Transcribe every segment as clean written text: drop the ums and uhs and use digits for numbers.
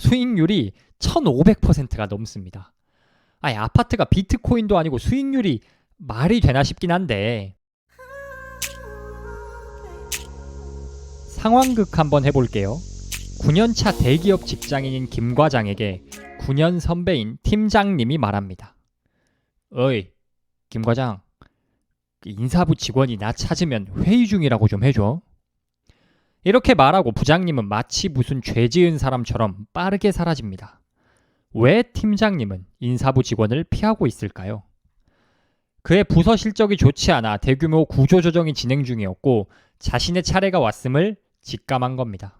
수익률이 1500%가 넘습니다. 아니, 아파트가 비트코인도 아니고 수익률이 말이 되나 싶긴 한데, 상황극 한번 해볼게요. 9년차 대기업 직장인인 김 과장에게 9년 선배인 팀장님이 말합니다. 어이, 김 과장, 인사부 직원이 나 찾으면 회의 중이라고 좀 해줘. 이렇게 말하고 부장님은 마치 무슨 죄 지은 사람처럼 빠르게 사라집니다. 왜 팀장님은 인사부 직원을 피하고 있을까요? 그의 부서 실적이 좋지 않아 대규모 구조조정이 진행 중이었고 자신의 차례가 왔음을 직감한 겁니다.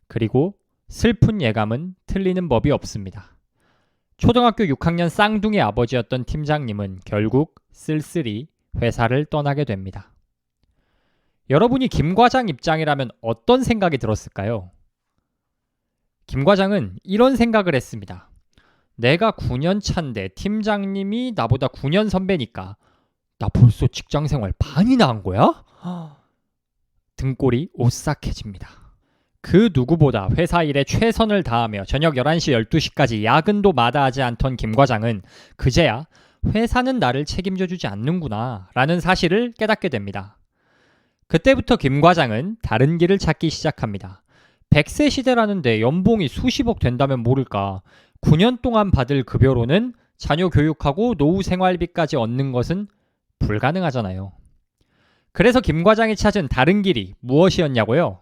그리고 슬픈 예감은 틀리는 법이 없습니다. 초등학교 6학년 쌍둥이 아버지였던 팀장님은 결국 쓸쓸히 회사를 떠나게 됩니다. 여러분이 김 과장 입장이라면 어떤 생각이 들었을까요? 김 과장은 이런 생각을 했습니다. 내가 9년 차인데 팀장님이 나보다 9년 선배니까 나 벌써 직장생활 반이나 한 거야? 등골이 오싹해집니다. 그 누구보다 회사 일에 최선을 다하며 저녁 11시, 12시까지 야근도 마다하지 않던 김 과장은 그제야 회사는 나를 책임져 주지 않는구나 라는 사실을 깨닫게 됩니다. 그때부터 김 과장은 다른 길을 찾기 시작합니다. 100세 시대라는데 연봉이 수십억 된다면 모를까. 9년 동안 받을 급여로는 자녀 교육하고 노후 생활비까지 얻는 것은 불가능하잖아요. 그래서 김 과장이 찾은 다른 길이 무엇이었냐고요?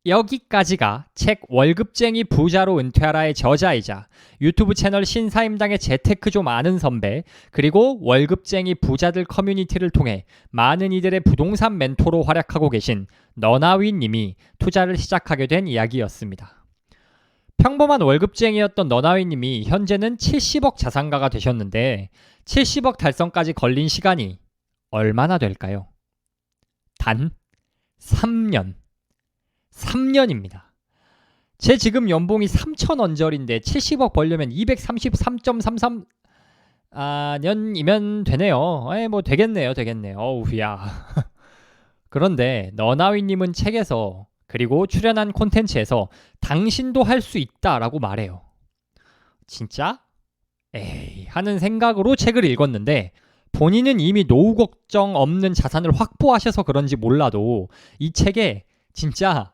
여기까지가 책 월급쟁이 부자로 은퇴하라의 저자이자 유튜브 채널 신사임당의 재테크 좀 아는 선배, 그리고 월급쟁이 부자들 커뮤니티를 통해 많은 이들의 부동산 멘토로 활약하고 계신 너나위 님이 투자를 시작하게 된 이야기였습니다. 평범한 월급쟁이였던 너나위 님이 현재는 70억 자산가가 되셨는데 70억 달성까지 걸린 시간이 얼마나 될까요? 단 3년. 3년입니다. 제 지금 연봉이 3,000원절인데 70억 벌려면 233.33년이면 되네요. 뭐 되겠네요. 어우야. 그런데 너나위님은 책에서 그리고 출연한 콘텐츠에서 당신도 할 수 있다라고 말해요. 진짜? 에이 하는 생각으로 책을 읽었는데 본인은 이미 노후 걱정 없는 자산을 확보하셔서 그런지 몰라도 이 책에 진짜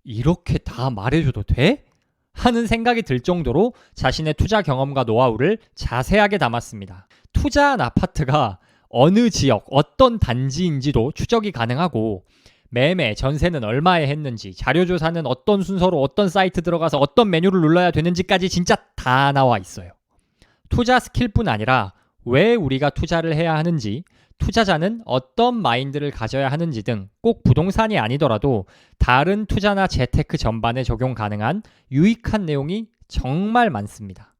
이렇게 다 말해줘도 돼? 하는 생각이 들 정도로 자신의 투자 경험과 노하우를 자세하게 담았습니다. 투자한 아파트가 어느 지역, 어떤 단지인지도 추적이 가능하고 매매, 전세는 얼마에 했는지, 자료조사는 어떤 순서로 어떤 사이트 들어가서 어떤 메뉴를 눌러야 되는지까지 진짜 다 나와 있어요. 투자 스킬뿐 아니라 왜 우리가 투자를 해야 하는지, 투자자는 어떤 마인드를 가져야 하는지 등 꼭 부동산이 아니더라도 다른 투자나 재테크 전반에 적용 가능한 유익한 내용이 정말 많습니다.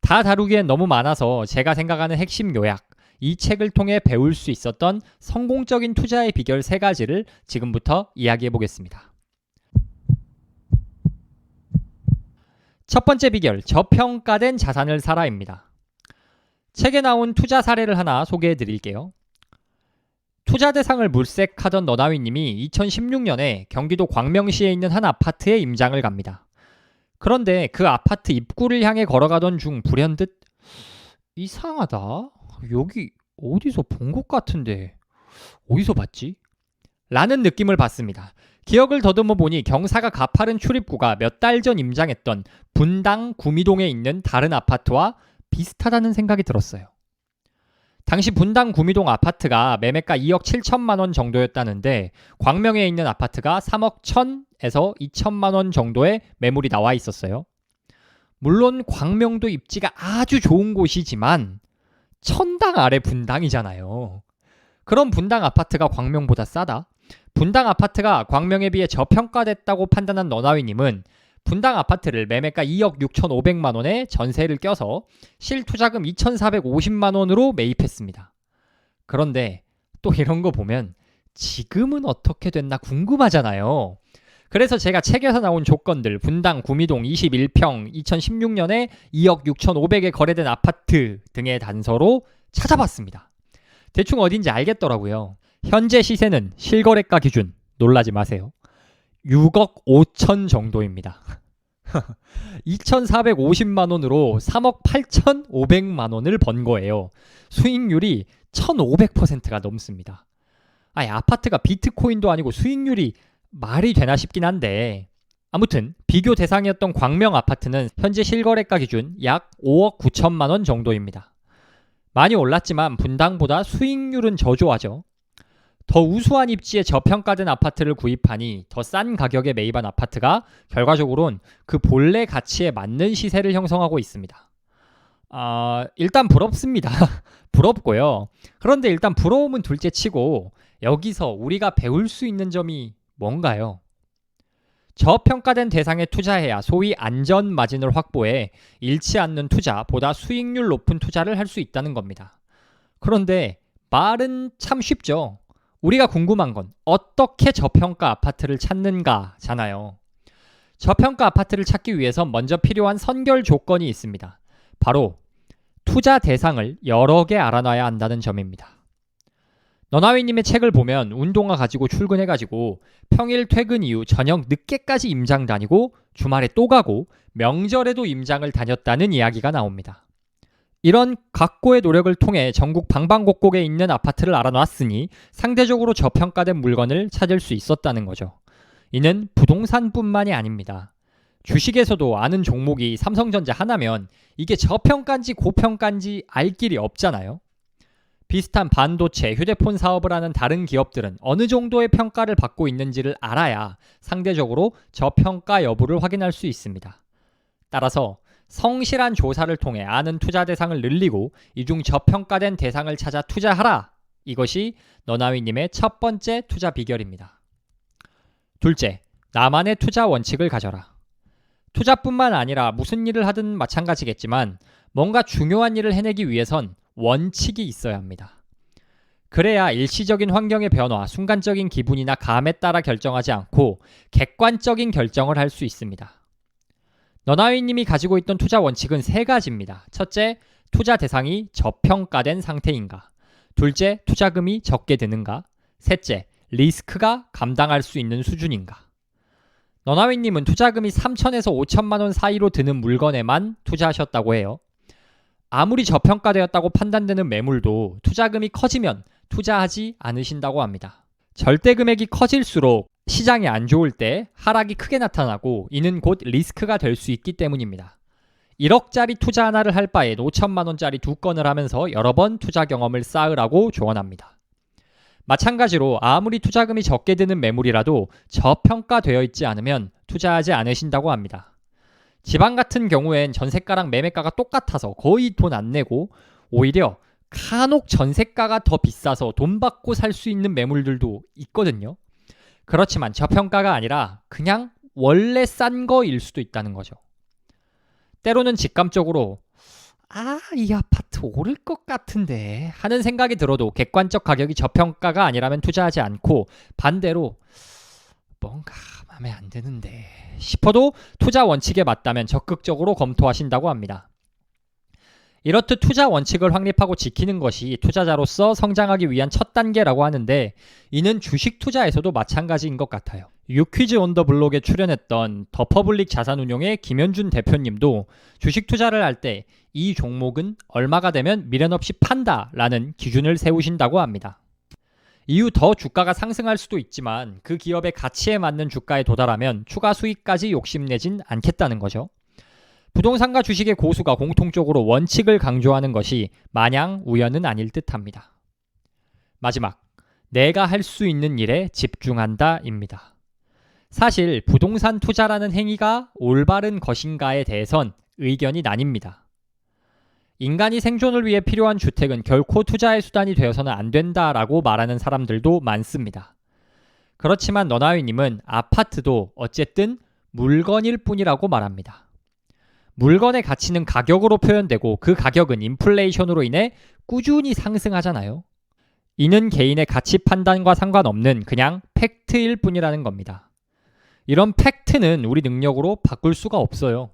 다 다루기엔 너무 많아서 제가 생각하는 핵심 요약, 이 책을 통해 배울 수 있었던 성공적인 투자의 비결 3가지를 지금부터 이야기해 보겠습니다. 첫 번째 비결, 저평가된 자산을 사라입니다. 책에 나온 투자 사례를 하나 소개해 드릴게요. 투자 대상을 물색하던 너나위님이 2016년에 경기도 광명시에 있는 한 아파트에 임장을 갑니다. 그런데 그 아파트 입구를 향해 걸어가던 중 불현듯 이상하다. 여기 어디서 본 것 같은데 어디서 봤지? 라는 느낌을 받습니다. 기억을 더듬어 보니 경사가 가파른 출입구가 몇 달 전 임장했던 분당 구미동에 있는 다른 아파트와 비슷하다는 생각이 들었어요. 당시 분당 구미동 아파트가 매매가 2억 7천만 원 정도였다는데 광명에 있는 아파트가 3억 1천에서 2천만 원 정도의 매물이 나와 있었어요. 물론 광명도 입지가 아주 좋은 곳이지만 천당 아래 분당이잖아요. 그럼 분당 아파트가 광명보다 싸다? 분당 아파트가 광명에 비해 저평가됐다고 판단한 너나위님은 분당 아파트를 매매가 2억 6,500만 원에 전세를 껴서 실투자금 2,450만 원으로 매입했습니다. 그런데 또 이런 거 보면 지금은 어떻게 됐나 궁금하잖아요. 그래서 제가 책에서 나온 조건들, 분당 구미동 21평 2016년에 2억 6,500에 거래된 아파트 등의 단서로 찾아봤습니다. 대충 어딘지 알겠더라고요. 현재 시세는 실거래가 기준 놀라지 마세요. 6억 5천 정도입니다. 2,450만 원으로 3억 8,500만 원을 번 거예요. 수익률이 1,500%가 넘습니다. 아니, 아파트가 비트코인도 아니고 수익률이 말이 되나 싶긴 한데, 아무튼 비교 대상이었던 광명 아파트는 현재 실거래가 기준 약 5억 9천만 원 정도입니다. 많이 올랐지만 분당보다 수익률은 저조하죠. 더 우수한 입지에 저평가된 아파트를 구입하니 더 싼 가격에 매입한 아파트가 결과적으로는 그 본래 가치에 맞는 시세를 형성하고 있습니다. 일단 부럽습니다. 부럽고요. 그런데 일단 부러움은 둘째치고 여기서 우리가 배울 수 있는 점이 뭔가요? 저평가된 대상에 투자해야 소위 안전 마진을 확보해 잃지 않는 투자보다 수익률 높은 투자를 할 수 있다는 겁니다. 그런데 말은 참 쉽죠. 우리가 궁금한 건 어떻게 저평가 아파트를 찾는가잖아요. 저평가 아파트를 찾기 위해선 먼저 필요한 선결 조건이 있습니다. 바로 투자 대상을 여러 개 알아놔야 한다는 점입니다. 너나위님의 책을 보면 운동화 가지고 출근해가지고 평일 퇴근 이후 저녁 늦게까지 임장 다니고 주말에 또 가고 명절에도 임장을 다녔다는 이야기가 나옵니다. 이런 각고의 노력을 통해 전국 방방곡곡에 있는 아파트를 알아놨으니 상대적으로 저평가된 물건을 찾을 수 있었다는 거죠. 이는 부동산뿐만이 아닙니다. 주식에서도 아는 종목이 삼성전자 하나면 이게 저평가인지 고평가인지 알 길이 없잖아요. 비슷한 반도체, 휴대폰 사업을 하는 다른 기업들은 어느 정도의 평가를 받고 있는지를 알아야 상대적으로 저평가 여부를 확인할 수 있습니다. 따라서 성실한 조사를 통해 아는 투자 대상을 늘리고 이중 저평가된 대상을 찾아 투자하라. 이것이 너나위님의 첫 번째 투자 비결입니다. 둘째, 나만의 투자 원칙을 가져라. 투자뿐만 아니라 무슨 일을 하든 마찬가지겠지만 뭔가 중요한 일을 해내기 위해선 원칙이 있어야 합니다. 그래야 일시적인 환경의 변화, 순간적인 기분이나 감에 따라 결정하지 않고 객관적인 결정을 할 수 있습니다. 너나위님이 가지고 있던 투자 원칙은 세 가지입니다. 첫째, 투자 대상이 저평가된 상태인가. 둘째, 투자금이 적게 드는가. 셋째, 리스크가 감당할 수 있는 수준인가. 너나위님은 투자금이 3천에서 5천만 원 사이로 드는 물건에만 투자하셨다고 해요. 아무리 저평가되었다고 판단되는 매물도 투자금이 커지면 투자하지 않으신다고 합니다. 절대 금액이 커질수록 시장이 안 좋을 때 하락이 크게 나타나고 이는 곧 리스크가 될 수 있기 때문입니다. 1억짜리 투자 하나를 할 바에 5천만 원짜리 두 건을 하면서 여러 번 투자 경험을 쌓으라고 조언합니다. 마찬가지로 아무리 투자금이 적게 드는 매물이라도 저평가되어 있지 않으면 투자하지 않으신다고 합니다. 지방 같은 경우엔 전세가랑 매매가가 똑같아서 거의 돈 안 내고 오히려 간혹 전세가가 더 비싸서 돈 받고 살 수 있는 매물들도 있거든요. 그렇지만 저평가가 아니라 그냥 원래 싼 거일 수도 있다는 거죠. 때로는 직감적으로 이 아파트 오를 것 같은데 하는 생각이 들어도 객관적 가격이 저평가가 아니라면 투자하지 않고 반대로 뭔가 마음에 안 드는데 싶어도 투자 원칙에 맞다면 적극적으로 검토하신다고 합니다. 이렇듯 투자 원칙을 확립하고 지키는 것이 투자자로서 성장하기 위한 첫 단계라고 하는데 이는 주식 투자에서도 마찬가지인 것 같아요. 유퀴즈 온 더 블록에 출연했던 더 퍼블릭 자산운용의 김현준 대표님도 주식 투자를 할 때 이 종목은 얼마가 되면 미련 없이 판다 라는 기준을 세우신다고 합니다. 이후 더 주가가 상승할 수도 있지만 그 기업의 가치에 맞는 주가에 도달하면 추가 수익까지 욕심내진 않겠다는 거죠. 부동산과 주식의 고수가 공통적으로 원칙을 강조하는 것이 마냥 우연은 아닐 듯합니다. 마지막, 내가 할 수 있는 일에 집중한다입니다. 사실 부동산 투자라는 행위가 올바른 것인가에 대해선 의견이 나뉩니다. 인간이 생존을 위해 필요한 주택은 결코 투자의 수단이 되어서는 안 된다라고 말하는 사람들도 많습니다. 그렇지만 너나위님은 아파트도 어쨌든 물건일 뿐이라고 말합니다. 물건의 가치는 가격으로 표현되고 그 가격은 인플레이션으로 인해 꾸준히 상승하잖아요. 이는 개인의 가치 판단과 상관없는 그냥 팩트일 뿐이라는 겁니다. 이런 팩트는 우리 능력으로 바꿀 수가 없어요.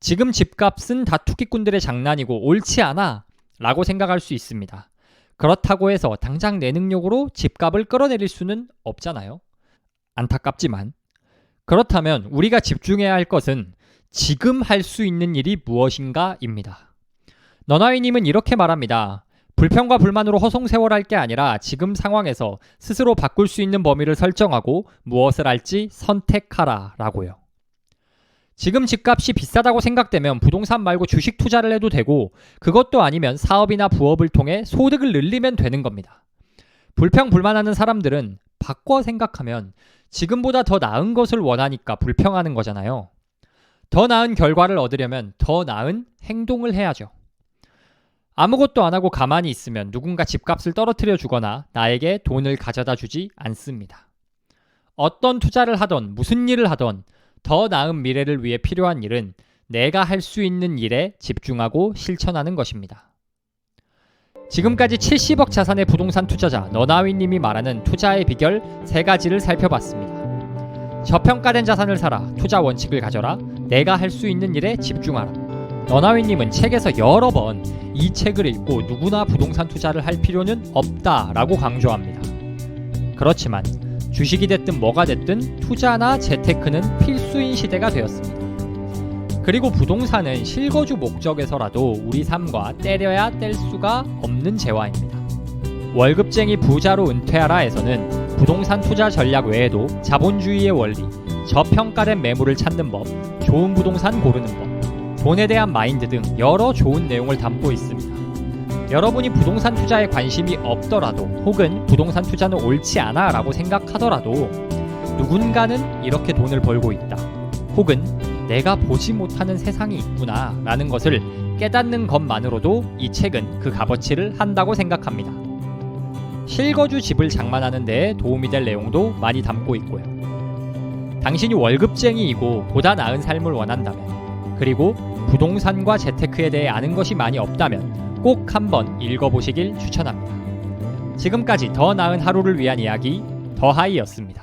지금 집값은 다 투기꾼들의 장난이고 옳지 않아 라고 생각할 수 있습니다. 그렇다고 해서 당장 내 능력으로 집값을 끌어내릴 수는 없잖아요. 안타깝지만. 그렇다면 우리가 집중해야 할 것은 지금 할 수 있는 일이 무엇인가입니다. 너나위님은 이렇게 말합니다. 불평과 불만으로 허송세월할 게 아니라 지금 상황에서 스스로 바꿀 수 있는 범위를 설정하고 무엇을 할지 선택하라 라고요. 지금 집값이 비싸다고 생각되면 부동산 말고 주식 투자를 해도 되고, 그것도 아니면 사업이나 부업을 통해 소득을 늘리면 되는 겁니다. 불평 불만하는 사람들은 바꿔 생각하면 지금보다 더 나은 것을 원하니까 불평하는 거잖아요. 더 나은 결과를 얻으려면 더 나은 행동을 해야죠. 아무것도 안 하고 가만히 있으면 누군가 집값을 떨어뜨려 주거나 나에게 돈을 가져다 주지 않습니다. 어떤 투자를 하던 무슨 일을 하던 더 나은 미래를 위해 필요한 일은 내가 할 수 있는 일에 집중하고 실천하는 것입니다. 지금까지 70억 자산의 부동산 투자자 너나위님이 말하는 투자의 비결 3가지를 살펴봤습니다. 저평가된 자산을 사라, 투자 원칙을 가져라, 내가 할 수 있는 일에 집중하라. 너나위님은 책에서 여러 번 이 책을 읽고 누구나 부동산 투자를 할 필요는 없다라고 강조합니다. 그렇지만 주식이 됐든 뭐가 됐든 투자나 재테크는 필수인 시대가 되었습니다. 그리고 부동산은 실거주 목적에서라도 우리 삶과 때려야 뗄 수가 없는 재화입니다. 월급쟁이 부자로 은퇴하라에서는 부동산 투자 전략 외에도 자본주의의 원리, 저평가된 매물을 찾는 법, 좋은 부동산 고르는 법, 돈에 대한 마인드 등 여러 좋은 내용을 담고 있습니다. 여러분이 부동산 투자에 관심이 없더라도 혹은 부동산 투자는 옳지 않아 라고 생각하더라도 누군가는 이렇게 돈을 벌고 있다, 혹은 내가 보지 못하는 세상이 있구나 라는 것을 깨닫는 것만으로도 이 책은 그 값어치를 한다고 생각합니다. 실거주 집을 장만하는 데에 도움이 될 내용도 많이 담고 있고요. 당신이 월급쟁이이고 보다 나은 삶을 원한다면, 그리고 부동산과 재테크에 대해 아는 것이 많이 없다면 꼭 한번 읽어보시길 추천합니다. 지금까지 더 나은 하루를 위한 이야기 더하이였습니다.